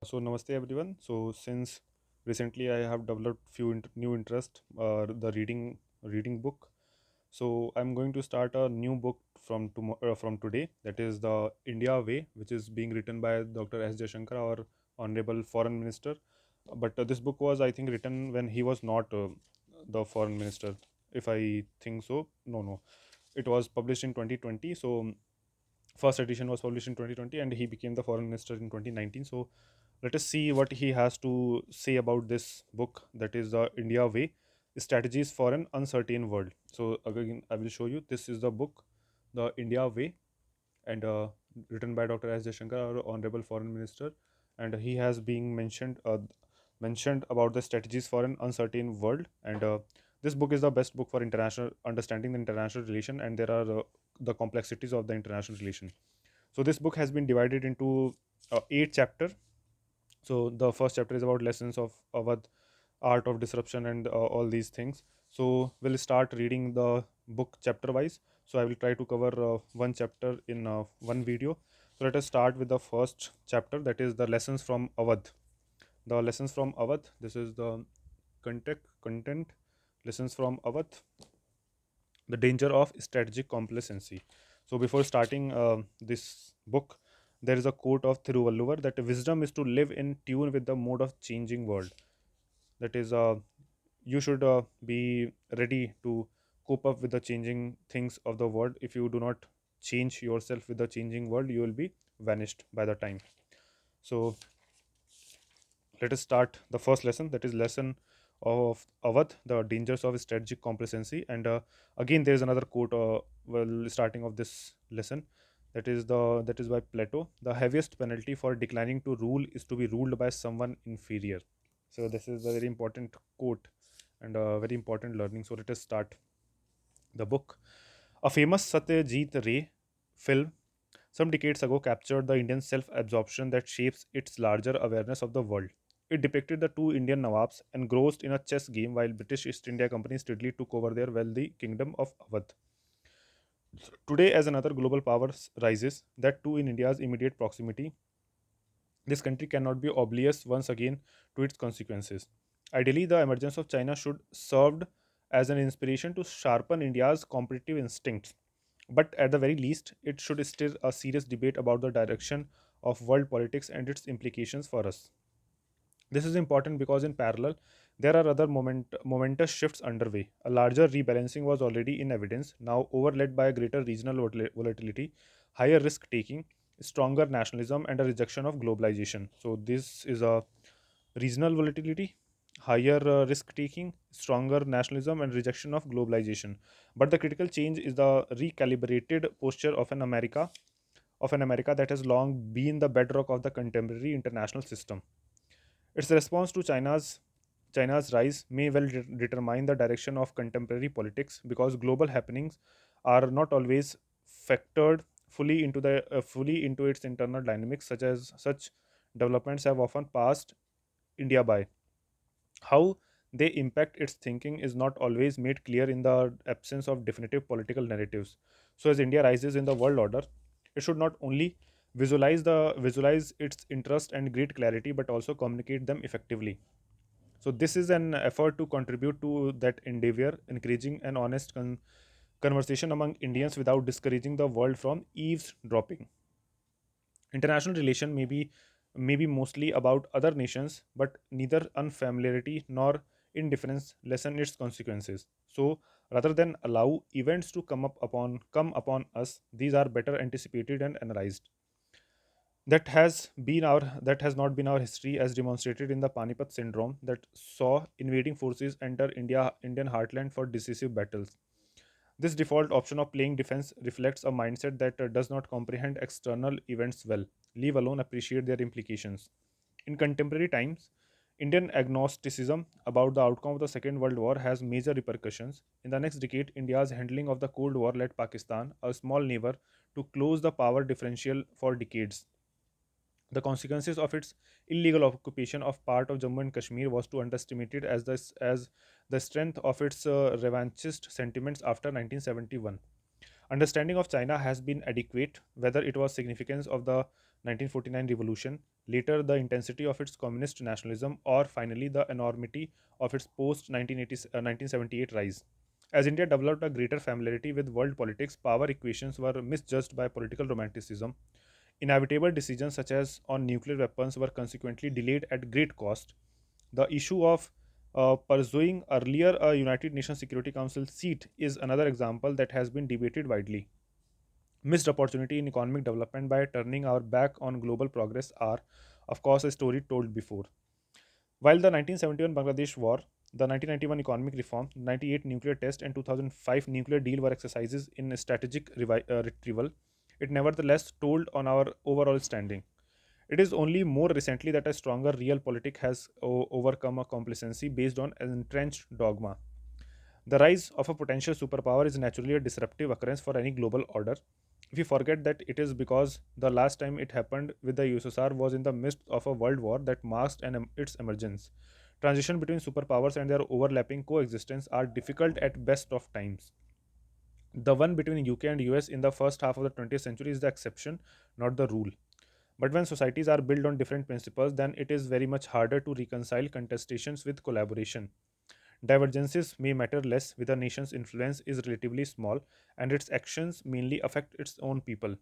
So namaste everyone. So since recently I have developed few new interest, the reading book. So I'm going to start a new book from today. That is the India Way, which is being written by Dr. S. Jaishankar, our Honourable Foreign Minister. But this book was, I think, written when he was not the Foreign Minister. If I think so, no. It was published in 2020. So first edition was published in 2020 and he became the foreign minister in 2019. So let us see what he has to say about this book, that is the India Way, strategies for an uncertain world. So again I will show you, this is the book, the India Way, and written by Dr. S. Jaishankar, our honorable foreign minister, and he has been mentioned about the strategies for an uncertain world. And this book is the best book for international understanding the international relation, and there are the complexities of the international relation. So this book has been divided into eight chapter. So the first chapter is about lessons of Awadh, art of disruption, and all these things. So we'll start reading the book chapter wise. So I will try to cover one chapter in one video. So let us start with the first chapter, that is the lessons from Awadh. The lessons from Awadh. This is the content. Lessons from Awadh. The danger of strategic complacency. So before starting this book, there is a quote of Thiruvalluvar that wisdom is to live in tune with the mode of changing world. That is, you should be ready to cope up with the changing things of the world. If you do not change yourself with the changing world, you will be vanished by the time. So let us start the first lesson, that is lesson of Awadh, the dangers of strategic complacency. And again there is another quote, starting of this lesson, that is by Plato: the heaviest penalty for declining to rule is to be ruled by someone inferior. So this is a very important quote and a very important learning. So let us start the book. A famous Satyajit Ray film some decades ago captured the Indian self absorption that shapes its larger awareness of the world. It depicted the two Indian Nawabs engrossed in a chess game while British East India Company steadily took over their wealthy kingdom of Awadh. Today, as another global power rises, that too in India's immediate proximity, this country cannot be oblivious once again to its consequences. Ideally, the emergence of China should serve as an inspiration to sharpen India's competitive instincts. But at the very least, it should stir a serious debate about the direction of world politics and its implications for us. This is important because, in parallel, there are other momentous shifts underway. A larger rebalancing was already in evidence, now overlaid by a greater regional volatility, higher risk taking, stronger nationalism, and a rejection of globalization. So, this is a regional volatility, higher risk taking, stronger nationalism, and rejection of globalization. But the critical change is the recalibrated posture of an America that has long been the bedrock of the contemporary international system. Its response to China's rise may well determine the direction of contemporary politics, because global happenings are not always factored fully into its internal dynamics. Such developments have often passed India by. How they impact its thinking is not always made clear in the absence of definitive political narratives. So, as India rises in the world order, it should not only visualize its interest and great clarity, but also communicate them effectively. So, this is an effort to contribute to that endeavor, encouraging an honest conversation among Indians without discouraging the world from eavesdropping. International relation may be mostly about other nations, but neither unfamiliarity nor indifference lessen its consequences. So rather than allow events to come upon us, these are better anticipated and analyzed. That has not been our history, as demonstrated in the Panipat syndrome that saw invading forces enter Indian heartland for decisive battles. This default option of playing defense reflects a mindset that does not comprehend external events well, leave alone appreciate their implications. In contemporary times, Indian agnosticism about the outcome of the Second World War has major repercussions. In the next decade, India's handling of the Cold War led Pakistan, a small neighbor, to close the power differential for decades. The consequences of its illegal occupation of part of Jammu and Kashmir was to underestimated as the strength of its revanchist sentiments after 1971. Understanding of China has been adequate, whether it was significance of the 1949 revolution, later the intensity of its communist nationalism, or finally the enormity of its post 1978 rise. As India developed a greater familiarity with world politics, power equations were misjudged by political romanticism. Inevitable decisions such as on nuclear weapons were consequently delayed at great cost. The issue of pursuing earlier a United Nations Security Council seat is another example that has been debated widely. Missed opportunity in economic development by turning our back on global progress are, of course, a story told before. While the 1971 Bangladesh War, the 1991 economic reform, 98 nuclear test, and 2005 nuclear deal were exercises in strategic retrieval, it nevertheless told on our overall standing. It is only more recently that a stronger realpolitik has overcome a complacency based on an entrenched dogma. The rise of a potential superpower is naturally a disruptive occurrence for any global order. If we forget that, it is because the last time it happened with the USSR was in the midst of a world war that masked its emergence. Transition between superpowers and their overlapping coexistence are difficult at best of times. The one between UK and US in the first half of the 20th century is the exception, not the rule. But when societies are built on different principles, then it is very much harder to reconcile contestations with collaboration. Divergences may matter less with a nation's influence is relatively small and its actions mainly affect its own people.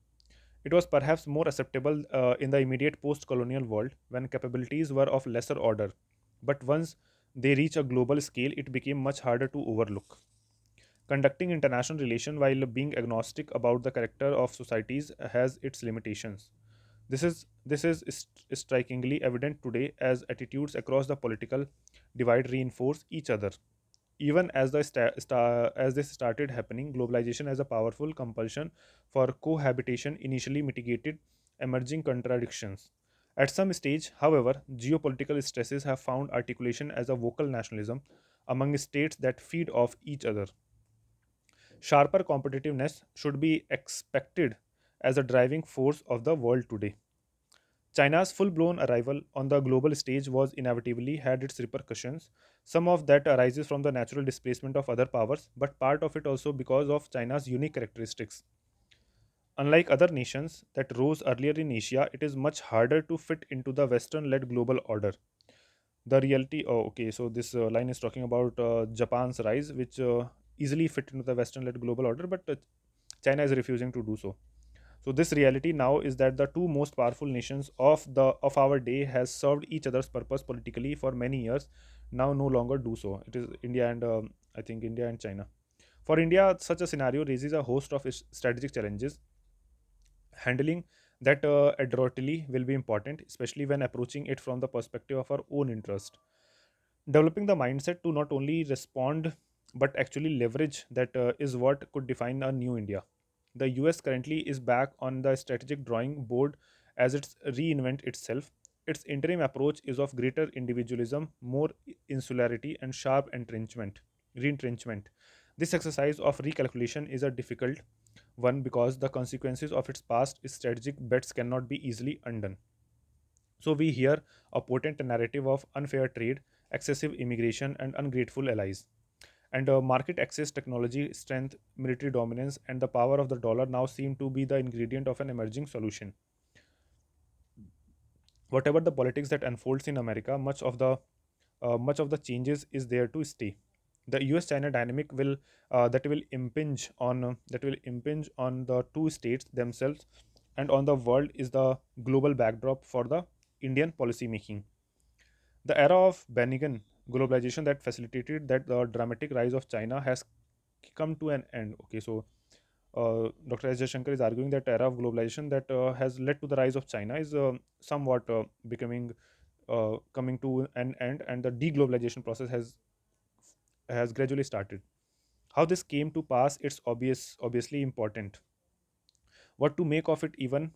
It was perhaps more acceptable in the immediate post colonial world when capabilities were of lesser order. But once they reach a global scale, it became much harder to overlook. Conducting international relations while being agnostic about the character of societies has its limitations. This is strikingly evident today as attitudes across the political divide reinforce each other. Even as as this started happening, globalization as a powerful compulsion for cohabitation initially mitigated emerging contradictions. At some stage, however, geopolitical stresses have found articulation as a vocal nationalism among states that feed off each other. Sharper competitiveness should be expected as a driving force of the world today. China's full-blown arrival on the global stage was inevitably had its repercussions. Some of that arises from the natural displacement of other powers, but part of it also because of China's unique characteristics. Unlike other nations that rose earlier in Asia, it is much harder to fit into the Western-led global order. The reality, oh, okay, so this line is talking about Japan's rise, which easily fit into the Western-led global order, but China is refusing to do so. So this reality now is that the two most powerful nations of our day has served each other's purpose politically for many years. Now no longer do so. It is India and I think India and China. For India, such a scenario raises a host of strategic challenges. Handling that adroitly will be important, especially when approaching it from the perspective of our own interest. Developing the mindset to not only respond but actually leverage that is what could define a new India. The US currently is back on the strategic drawing board as it's reinvent itself. Its interim approach is of greater individualism, more insularity, and sharp retrenchment. This exercise of recalculation is a difficult one because the consequences of its past strategic bets cannot be easily undone. So we hear a potent narrative of unfair trade, excessive immigration, and ungrateful allies. And market access, technology strength, military dominance, and the power of the dollar now seem to be the ingredient of an emerging solution. Whatever the politics that unfolds in America, much of the changes is there to stay. The US-China dynamic will impinge on the two states themselves and on the world is the global backdrop for the Indian policy making. The era of benign globalization that facilitated that the dramatic rise of China has come to an end. Okay, so Dr. S. Jaishankar is arguing that era of globalization that has led to the rise of China is somewhat becoming coming to an end, and the deglobalization process has gradually started. How this came to pass, it's obviously important. What to make of it even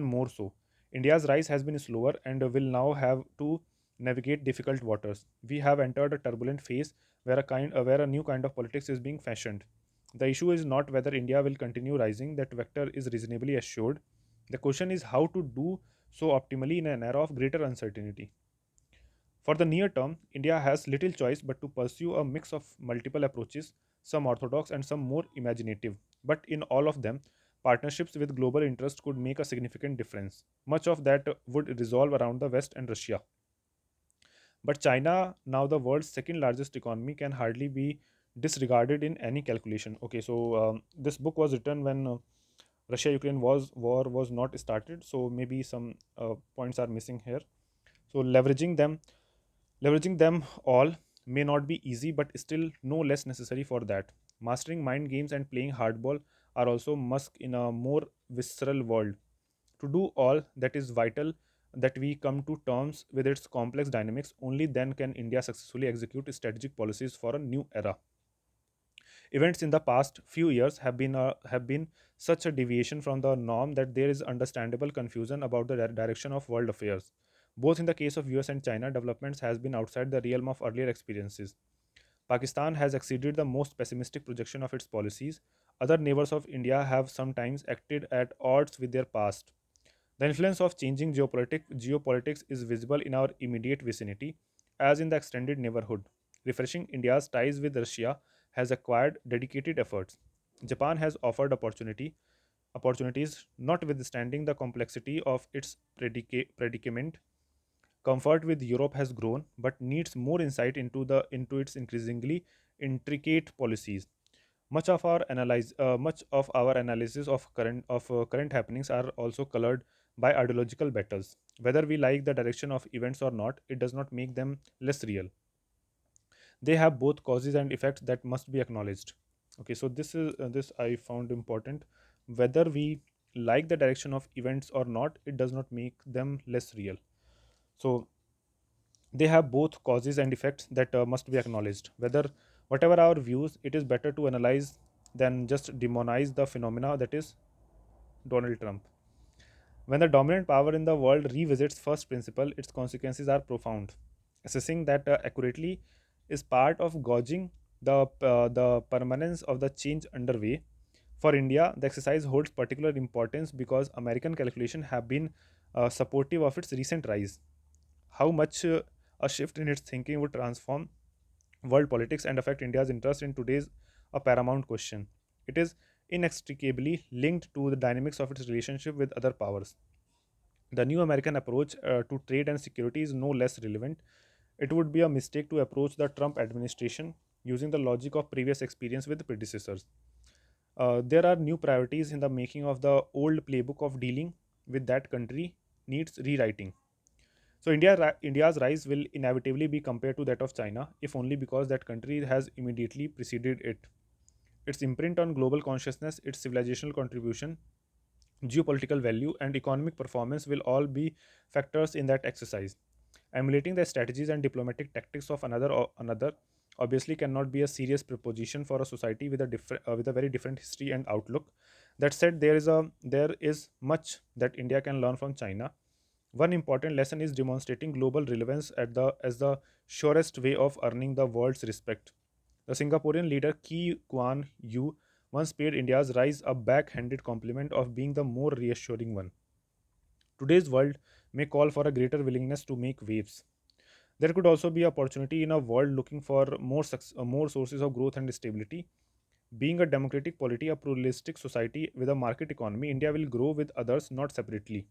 more so. India's rise has been slower and will now have to navigate difficult waters. We have entered a turbulent phase where a new kind of politics is being fashioned. The issue is not whether India will continue rising, that vector is reasonably assured. The question is how to do so optimally in an era of greater uncertainty. For the near term, India has little choice but to pursue a mix of multiple approaches, some orthodox and some more imaginative. But in all of them, partnerships with global interests could make a significant difference. Much of that would resolve around the West and Russia. But China, now the world's second largest economy, can hardly be disregarded in any calculation. Okay, so this book was written when Russia-Ukraine war was not started, so maybe some points are missing here. So leveraging them all may not be easy, but still no less necessary for that. Mastering mind games and playing hardball are also must in a more visceral world. To do all that is vital that we come to terms with its complex dynamics. Only then can India successfully execute strategic policies for a new era. Events in the past few years have been such a deviation from the norm that there is understandable confusion about the direction of world affairs. Both in the case of US and China, developments has been outside the realm of earlier experiences. Pakistan has exceeded the most pessimistic projection of its policies. Other neighbors of India have sometimes acted at odds with their past. The influence of changing geopolitics is visible in our immediate vicinity, as in the extended neighborhood. Refreshing India's ties with Russia has acquired dedicated efforts. Japan has offered opportunities notwithstanding the complexity of its predicament. Comfort with Europe has grown, but needs more insight into its increasingly intricate policies. Much of our analysis of current happenings are also colored by ideological battles. Whether we like the direction of events or not, it does not make them less real. They have both causes and effects that must be acknowledged. Okay, so this I found important. Whether we like the direction of events or not, it does not make them less real. So they have both causes and effects that must be acknowledged. Whatever our views, it is better to analyze than just demonize the phenomena that is Donald Trump. When the dominant power in the world revisits first principle, its consequences are profound. Assessing that accurately is part of gauging the permanence of the change underway. For India, the exercise holds particular importance because American calculations have been supportive of its recent rise. How much a shift in its thinking would transform world politics and affect India's interest in today's a paramount question. It is inextricably linked to the dynamics of its relationship with other powers. The new American approach to trade and security is no less relevant. It would be a mistake to approach the Trump administration using the logic of previous experience with predecessors. There are new priorities in the making of the old playbook of dealing with that country needs rewriting. So India's rise will inevitably be compared to that of China, if only because that country has immediately preceded it. Its imprint on global consciousness, its civilizational contribution, geopolitical value, and economic performance will all be factors in that exercise. Emulating the strategies and diplomatic tactics of another obviously cannot be a serious proposition for a society with a very different history and outlook. That said, there is much that India can learn from China. One important lesson is demonstrating global relevance as the surest way of earning the world's respect. The Singaporean leader Ki Kuan Yew once paid India's rise a backhanded compliment of being the more reassuring one. Today's world may call for a greater willingness to make waves. There could also be opportunity in a world looking for more sources of growth and stability. Being a democratic polity, a pluralistic society with a market economy, India will grow with others, not separately.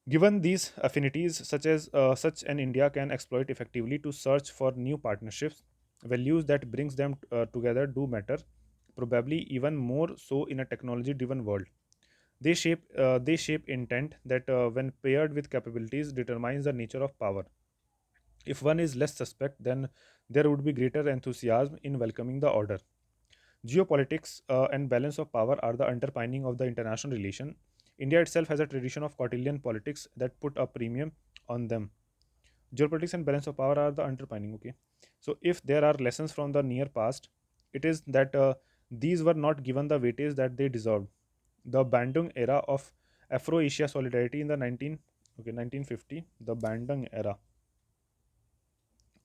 Given these affinities, such an India can exploit effectively to search for new partnerships. Values that brings them together do matter, probably even more so in a technology-driven world. They shape intent that, when paired with capabilities, determines the nature of power. If one is less suspect, then there would be greater enthusiasm in welcoming the order. Geopolitics and balance of power are the underpinning of the international relation. India itself has a tradition of quotidian politics that put a premium on them. Geopolitics and balance of power are the underpinning. Okay, so if there are lessons from the near past, it is that these were not given the weightage that they deserved. The Bandung era of Afro-Asia solidarity in the 1950, the Bandung era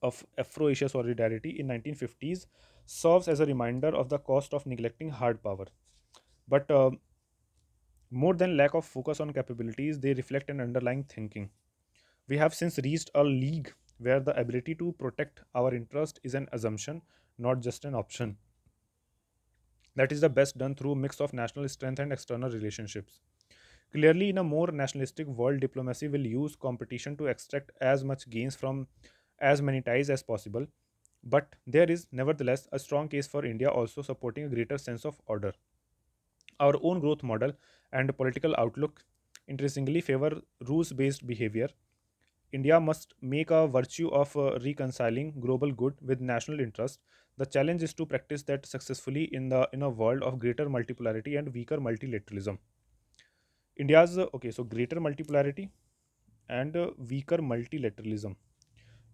of Afro-Asia solidarity in 1950s serves as a reminder of the cost of neglecting hard power. But more than lack of focus on capabilities, they reflect an underlying thinking. We have since reached a league where the ability to protect our interest is an assumption, not just an option. that is the best done through a mix of national strength and external relationships. Clearly, in a more nationalistic world, diplomacy will use competition to extract as much gains from as many ties as possible. But there is nevertheless a strong case for India also supporting a greater sense of order. Our own growth model and political outlook increasingly favor rules based behavior. India must make a virtue of reconciling global good with national interest. The challenge is to practice that successfully in a world of greater multipolarity and weaker multilateralism. India's greater multipolarity and weaker multilateralism.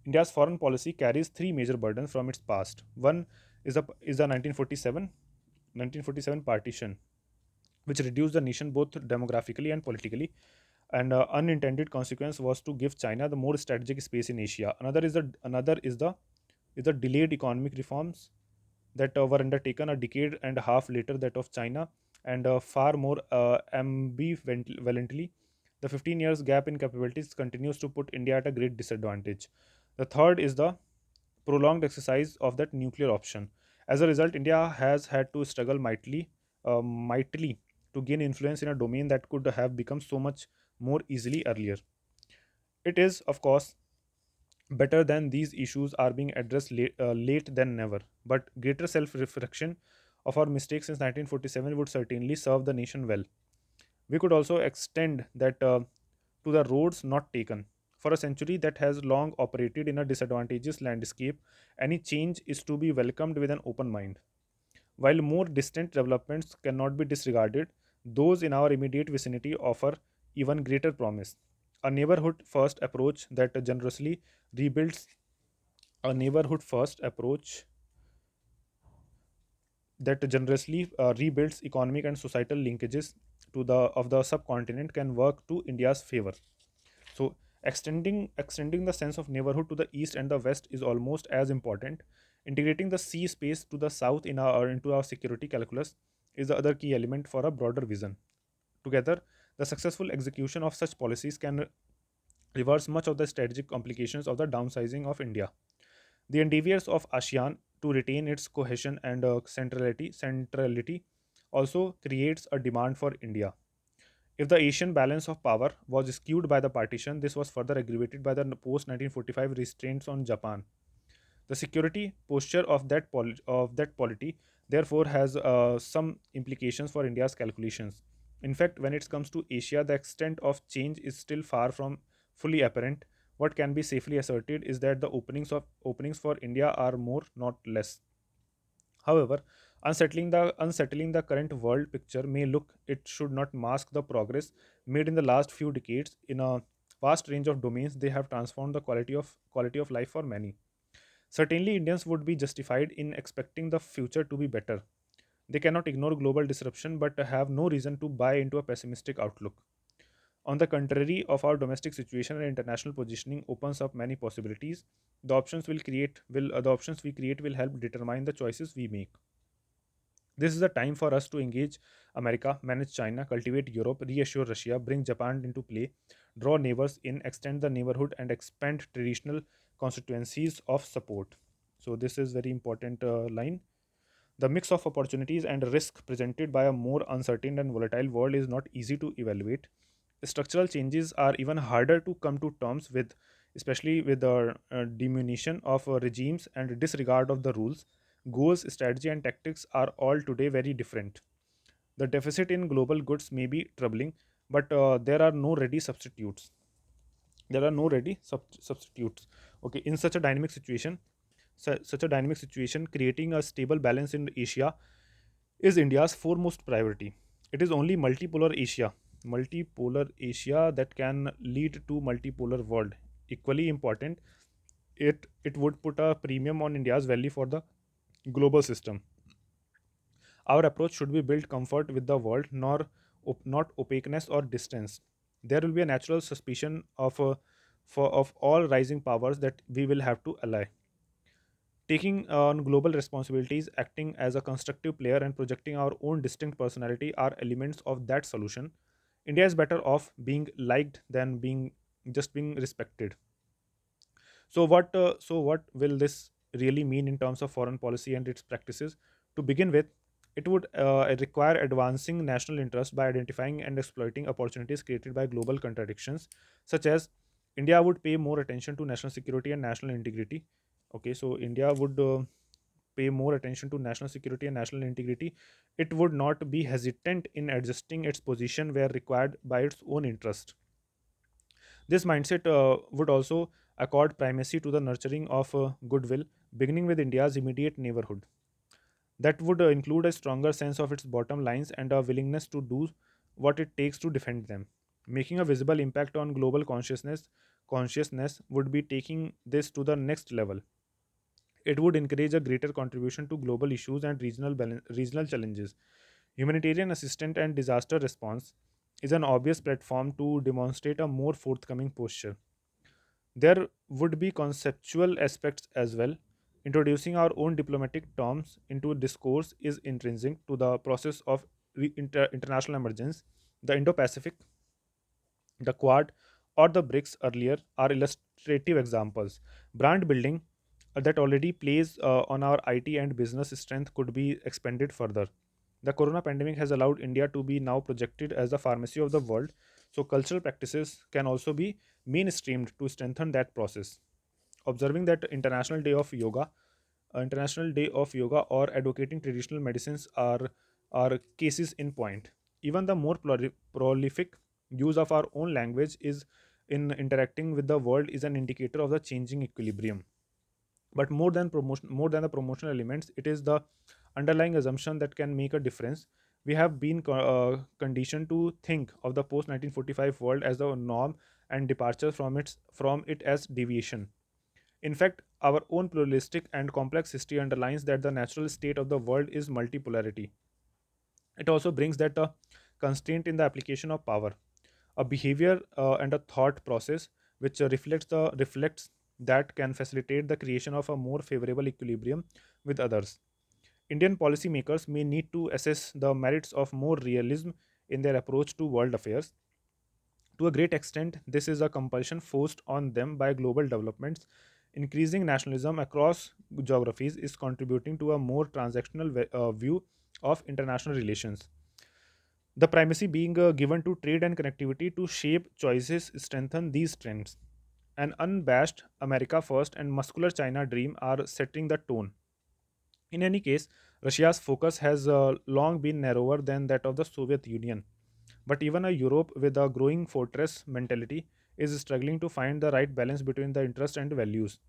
India's foreign policy carries three major burdens from its past. One is the 1947 partition, which reduced the nation both demographically and politically. And unintended consequence was to give China the more strategic space in Asia. Another is the delayed economic reforms that were undertaken a decade and a half later that of China, and far more ambivalently. The 15 years gap in capabilities continues to put India at a great disadvantage. The third is the prolonged exercise of that nuclear option. As a result, India has had to struggle mightily to gain influence in a domain that could have become so much more easily earlier. It is, of course, better than these issues are being addressed late than never. But greater self reflection of our mistakes since 1947 would certainly serve the nation well. We could also extend that to the roads not taken. For a century that has long operated in a disadvantageous landscape, any change is to be welcomed with an open mind. While more distant developments cannot be disregarded, those in our immediate vicinity offer even greater promise. A neighborhood first approach that generously rebuilds a neighborhood first approach that generously rebuilds economic and societal linkages to the subcontinent can work to India's favor. So extending the sense of neighborhood to the east and the west is almost as important. Integrating the sea space to the south into our security calculus is the other key element for a broader vision. Together, the successful execution of such policies can reverse much of the strategic complications of the downsizing of India. The endeavors of ASEAN to retain its cohesion and centrality also creates a demand for India. If the Asian balance of power was skewed by the partition, this was further aggravated by the post 1945 restraints on Japan. The security posture of that polity therefore has some implications for India's calculations. In fact, when it comes to Asia, the extent of change is still far from fully apparent. What can be safely asserted is that the openings for India are more, not less. However, unsettling the current world picture may look it should not mask the progress made in the last few decades in a vast range of domains. They have transformed the quality of life for many. Certainly, Indians would be justified in expecting the future to be better. They cannot ignore global disruption but have no reason to buy into a pessimistic outlook. On the contrary, of our domestic situation and international positioning opens up many possibilities. The options we create will help determine the choices we make. This is a time for us to engage America, manage China, cultivate Europe, reassure Russia, bring Japan into play, draw neighbors in, extend the neighborhood, and expand traditional constituencies of support. So, this is very important line. The mix of opportunities and risk presented by a more uncertain and volatile world is not easy to evaluate. Structural changes are even harder to come to terms with, especially with the diminution of regimes and disregard of the rules. Goals, strategy, and tactics are all today very different. The deficit in global goods may be troubling, but there are no ready substitutes. Substitutes. Okay, in such a dynamic situation, creating a stable balance in Asia is India's foremost priority. It is only multipolar Asia that can lead to multipolar world. Equally important, it would put a premium on India's value for the global system. Our approach should be build comfort with the world, not opaqueness or distance. There will be a natural suspicion of all rising powers that we will have to ally. Taking on global responsibilities, acting as a constructive player, and projecting our own distinct personality are elements of that solution. India is better off being liked than being respected. So what will this really mean in terms of foreign policy and its practices? To begin with, It would require advancing national interest by identifying and exploiting opportunities created by global contradictions, such as India would pay more attention to national security and national integrity. Okay, so India would pay more attention to national security and national integrity. It would not be hesitant in adjusting its position where required by its own interest. This mindset would also accord primacy to the nurturing of goodwill, beginning with India's immediate neighborhood. That would include a stronger sense of its bottom lines and a willingness to do what it takes to defend them. Making a visible impact on global consciousness would be taking this to the next level. It would encourage a greater contribution to global issues and regional challenges. Humanitarian assistance and disaster response is an obvious platform to demonstrate a more forthcoming posture. There would be conceptual aspects as well. Introducing our own diplomatic terms into discourse is intrinsic to the process of international emergence. The Indo Pacific, the Quad, or the BRICS earlier are illustrative examples. Brand building that already plays on our IT and business strength could be expanded further. The corona pandemic has allowed India to be now projected as the pharmacy of the world, so cultural practices can also be mainstreamed to strengthen that process. Observing that International Day of Yoga, or advocating traditional medicines are cases in point. Even the more prolific use of our own language is in interacting with the world is an indicator of the changing equilibrium. But more than the promotional elements, it is the underlying assumption that can make a difference. We have been conditioned to think of the post 1945 world as the norm, and departure from it as deviation. In fact, our own pluralistic and complex history underlines that the natural state of the world is multipolarity. It also brings that a constraint in the application of power, a behavior and a thought process which reflects that can facilitate the creation of a more favorable equilibrium with others. Indian policymakers may need to assess the merits of more realism in their approach to world affairs. To a great extent, this is a compulsion forced on them by global developments. Increasing nationalism across geographies is contributing to a more transactional view of international relations. The primacy being given to trade and connectivity to shape choices strengthen these trends. An unabashed America first and muscular China dream are setting the tone. In any case, Russia's focus has long been narrower than that of the Soviet Union. But even a Europe with a growing fortress mentality is struggling to find the right balance between the interest and values.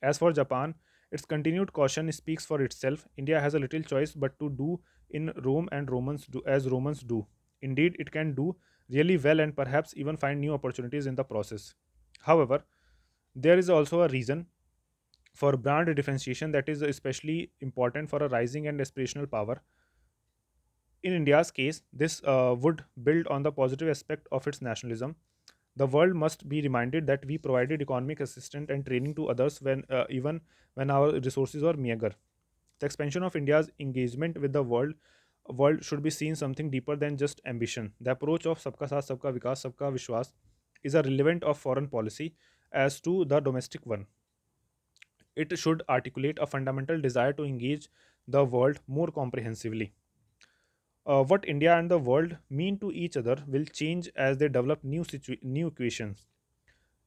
As for Japan, its continued caution speaks for itself. India has a little choice but to do in Rome and Romans do as Romans do. Indeed, it can do really well and perhaps even find new opportunities in the process. However, there is also a reason for brand differentiation that is especially important for a rising and aspirational power. In India's case, this would build on the positive aspect of its nationalism. The world must be reminded that we provided economic assistance and training to others when even when our resources are meager. The expansion of India's engagement with the world should be seen something deeper than just ambition. The approach of Sabka Saath, Sabka Vikas, Sabka Vishwas is a relevant of foreign policy as to the domestic one. It should articulate a fundamental desire to engage the world more comprehensively. What India and the world mean to each other will change as they develop new equations.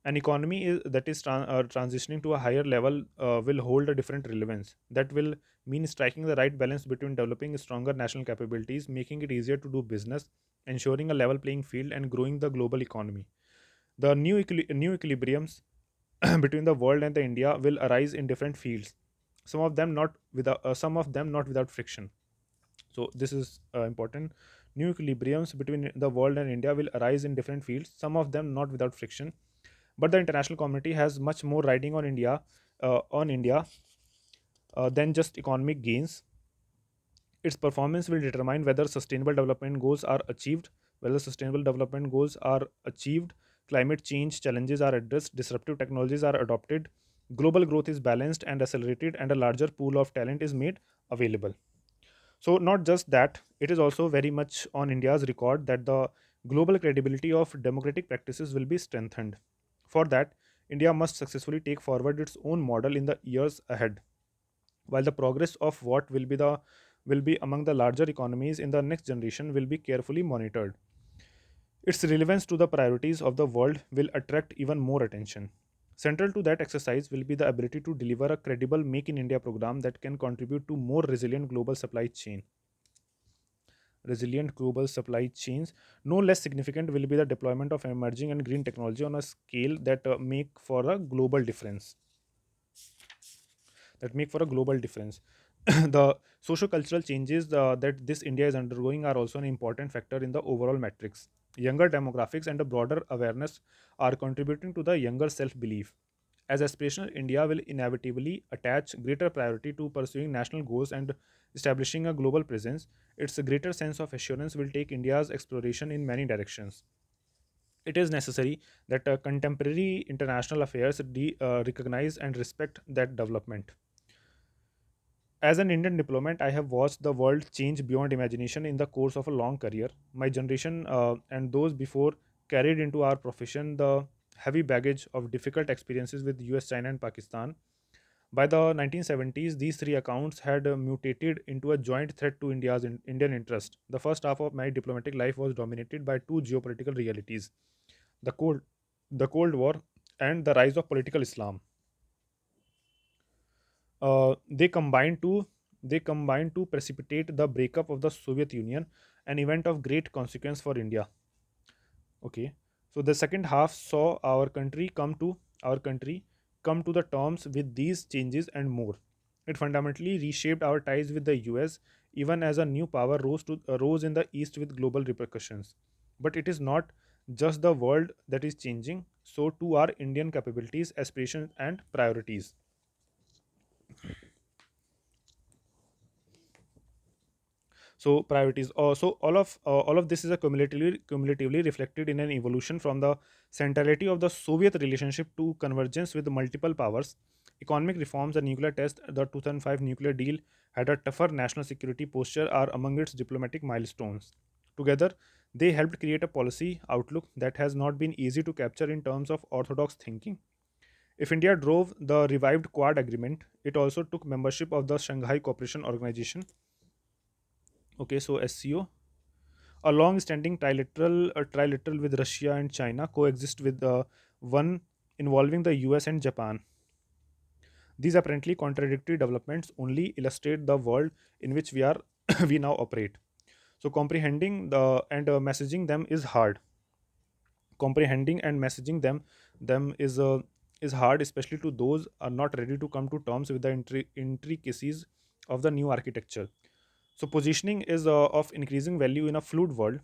An economy that is transitioning to a higher level will hold a different relevance. That will mean striking the right balance between developing stronger national capabilities, making it easier to do business, ensuring a level playing field, and growing the global economy. The new equilibriums between the world and the India will arise in different fields. Some of them not without friction. So this is important. New equilibriums between the world and India will arise in different fields, some of them not without friction. But the international community has much more riding on India than just economic gains. Its performance will determine whether sustainable development goals are achieved. Whether sustainable development goals are achieved, climate change challenges are addressed, disruptive technologies are adopted, global growth is balanced and accelerated, and a larger pool of talent is made available. So, not just that, it is also very much on India's record that the global credibility of democratic practices will be strengthened. For that, India must successfully take forward its own model in the years ahead. While the progress of what will be the will be among the larger economies in the next generation will be carefully monitored. Its relevance to the priorities of the world will attract even more attention. Central to that exercise will be the ability to deliver a credible Make in India program that can contribute to more resilient global supply chains. No less significant will be the deployment of emerging and green technology on a scale that make for a global difference. The socio-cultural changes that this India is undergoing are also an important factor in the overall metrics. Younger demographics and a broader awareness are contributing to the younger self-belief. As aspirational India will inevitably attach greater priority to pursuing national goals and establishing a global presence, its greater sense of assurance will take India's exploration in many directions. It is necessary that contemporary international affairs recognize and respect that development. As an Indian diplomat, I have watched the world change beyond imagination in the course of a long career. My generation and those before carried into our profession the heavy baggage of difficult experiences with US, China, and Pakistan. By the 1970s, these three accounts had mutated into a joint threat to Indian interest. The first half of my diplomatic life was dominated by two geopolitical realities: the the Cold War, and the rise of political Islam. Uh, they combined to they combined to precipitate the breakup of the Soviet Union, an event of great consequence for India. Okay, so the second half saw our country come to the terms with these changes and more. It fundamentally reshaped our ties with the US, even as a new power rose in the east with global repercussions. But it is not just the world that is changing; so too are Indian capabilities, aspirations, and priorities. So priorities, so all of this is a cumulatively reflected in an evolution from the centrality of the Soviet relationship to convergence with multiple powers. Economic reforms, the nuclear test, the 2005 nuclear deal had a tougher national security posture are among its diplomatic milestones. Together they helped create a policy outlook that has not been easy to capture in terms of orthodox thinking. If India drove the revived Quad agreement, it also took membership of the Shanghai Cooperation Organization. Okay, so SCO. A long-standing trilateral with Russia and China coexist with one involving the US and Japan. These apparently contradictory developments only illustrate the world in which we are we now operate. So comprehending the and messaging them is hard. Comprehending and messaging them is hard, especially to those are not ready to come to terms with the intricacies of the new architecture. So positioning is of increasing value in a fluid world,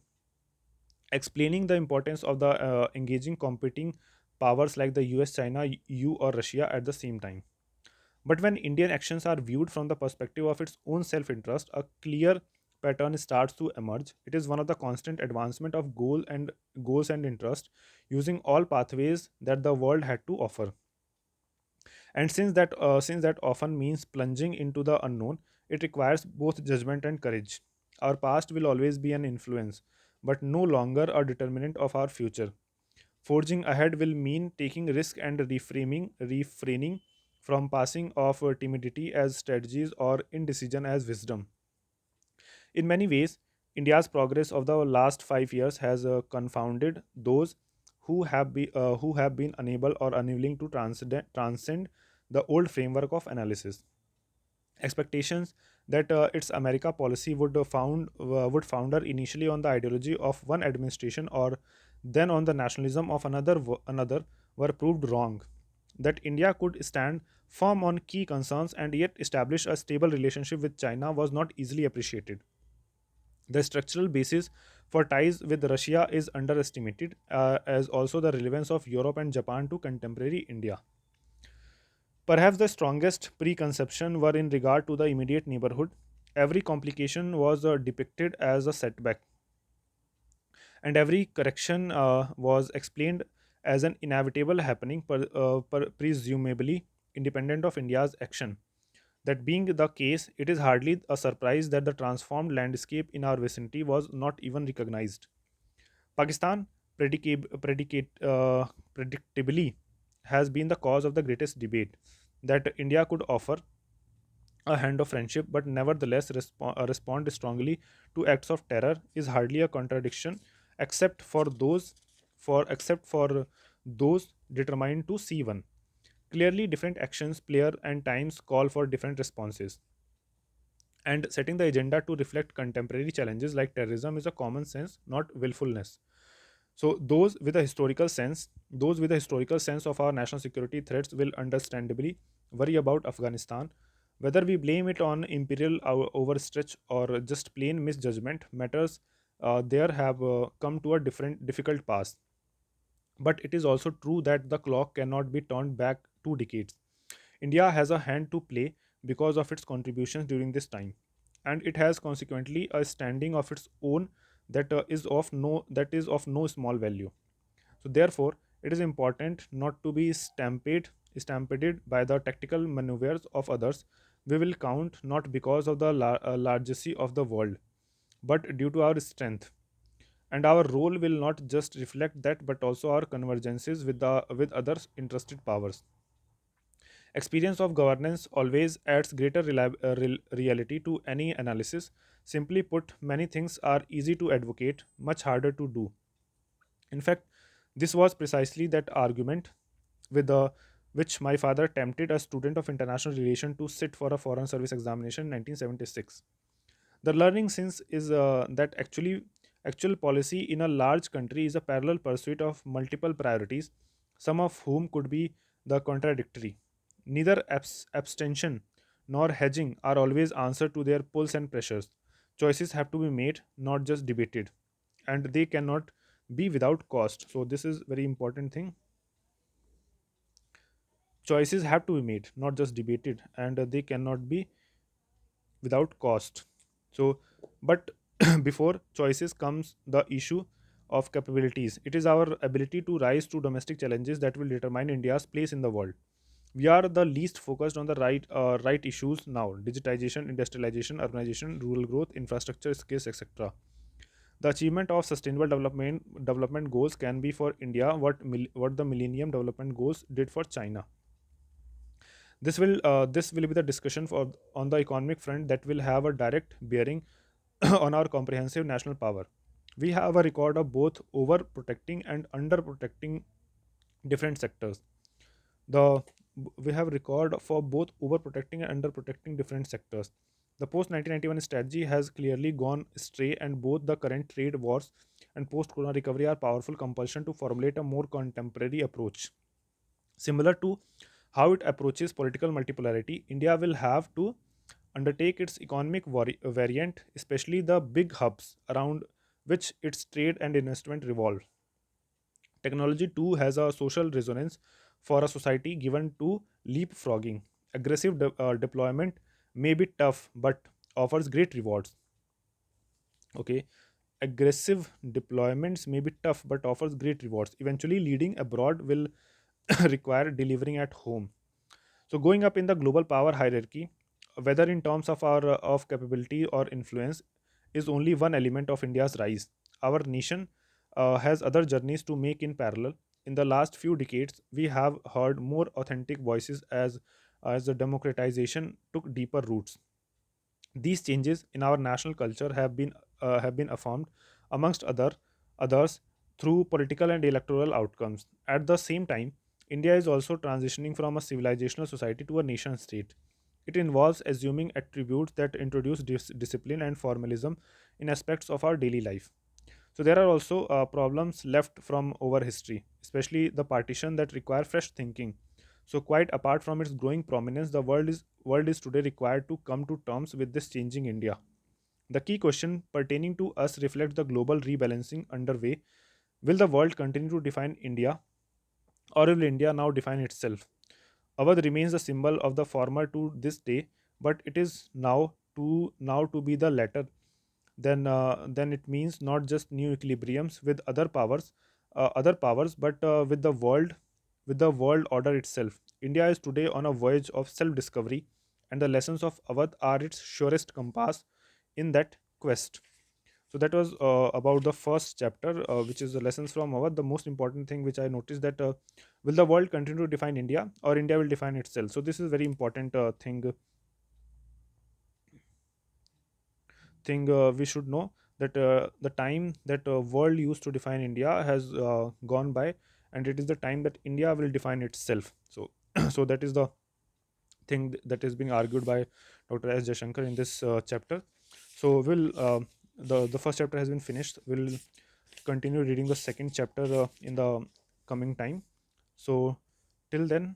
explaining the importance of the engaging competing powers like the US, China, EU, or Russia at the same time. But when Indian actions are viewed from the perspective of its own self interest, a clear pattern starts to emerge. It is one of the constant advancement of goals and interest, using all pathways that the world had to offer. And since that often means plunging into the unknown, it requires both judgment and courage. Our past will always be an influence, but no longer a determinant of our future. Forging ahead will mean taking risk and refraining from passing off timidity as strategies or indecision as wisdom. In many ways, India's progress of the last 5 years has confounded those who have been unable or unwilling to transcend the old framework of analysis. Expectations that its America policy would founder initially on the ideology of one administration or then on the nationalism of another were proved wrong. That India could stand firm on key concerns and yet establish a stable relationship with China was not easily appreciated. The structural basis for ties with Russia is underestimated, as also the relevance of Europe and Japan to contemporary India. Perhaps the strongest preconception were in regard to the immediate neighborhood. Every complication was depicted as a setback, and every correction was explained as an inevitable happening, presumably independent of India's action. That being the case, it is hardly a surprise that the transformed landscape in our vicinity was not even recognized. Pakistan, predictably, has been the cause of the greatest debate that India could offer a hand of friendship, but nevertheless respond strongly to acts of terror is hardly a contradiction, except for those determined to see one. Clearly, different actions, player, and times call for different responses. And setting the agenda to reflect contemporary challenges like terrorism is a common sense, not willfulness. So those with a historical sense of our national security threats will understandably worry about Afghanistan. Whether we blame it on imperial overstretch or just plain misjudgment matters. There have come to a different difficult pass. But it is also true that the clock cannot be turned back 2 decades. India has a hand to play because of its contributions during this time, and it has consequently a standing of its own that is of no small value. So therefore, it is important not to be stampeded by the tactical maneuvers of others. We will count not because of the largesse of the world, but due to our strength. And our role will not just reflect that, but also our convergences with other interested powers. Experience of governance always adds greater reality to any analysis. Simply put, many things are easy to advocate, much harder to do. In fact, this was precisely that argument with the which my father tempted a student of international relation to sit for a foreign service examination in 1976. The learning since is that actual policy in a large country is a parallel pursuit of multiple priorities, some of whom could be the contradictory. Neither abstention nor hedging are always answer to their pulls and pressures. Choices have to be made, not just debated, and they cannot be without cost. So this is very important thing. Choices have to be made, not just debated, and they cannot be without cost. So, but before choices comes the issue of capabilities. It is our ability to rise to domestic challenges that will determine India's place in the world. We are the least focused on the right issues now: digitization, industrialization, urbanization, rural growth, infrastructure skills, etc. The achievement of sustainable development goals can be for India what the Millennium Development Goals did for China. This will be the discussion for on the economic front that will have a direct bearing on our comprehensive national power. We have a record of both overprotecting and underprotecting different sectors. The we have record for both overprotecting and underprotecting different sectors. The post 1991 strategy has clearly gone astray, and both the current trade wars and post corona recovery are powerful compulsion to formulate a more contemporary approach. Similar to how it approaches political multipolarity, India will have to undertake its economic variant, especially the big hubs around which its trade and investment revolve. Technology too has a social resonance for a society given to leapfrogging. Aggressive deployment may be tough but offers great rewards. Okay, aggressive deployments may be tough but offers great rewards. Eventually, leading abroad will require delivering at home. So, going up in the global power hierarchy, whether in terms of our of capability or influence, is only one element of India's rise. Our nation has other journeys to make in parallel. In the last few decades, we have heard more authentic voices as the democratization took deeper roots. These changes in our national culture have been affirmed, amongst others, through political and electoral outcomes. At the same time, India is also transitioning from a civilizational society to a nation state. It involves assuming attributes that introduce discipline and formalism in aspects of our daily life. So there are also problems left from over history, especially the partition that require fresh thinking. So quite apart from its growing prominence, the world is today required to come to terms with this changing India. The key question pertaining to us reflects the global rebalancing underway. Will the world continue to define India, or will India now define itself? Awadh remains the symbol of the former to this day, but it is now to be the latter. Then it means not just new equilibriums with other powers, but with the world order itself. India is today on a voyage of self-discovery, and the lessons of Awadh are its surest compass in that quest. So that was about the first chapter, which is the lessons from Awadh. The most important thing which I noticed that will the world continue to define India, or India will define itself? So this is very important thing thing we should know, that the time that world used to define India has gone by, and it is the time that India will define itself. So so that is the thing that is being argued by Dr. S. Jaishankar in this chapter. So the first chapter has been finished. We'll continue reading the second chapter in the coming time. So till then,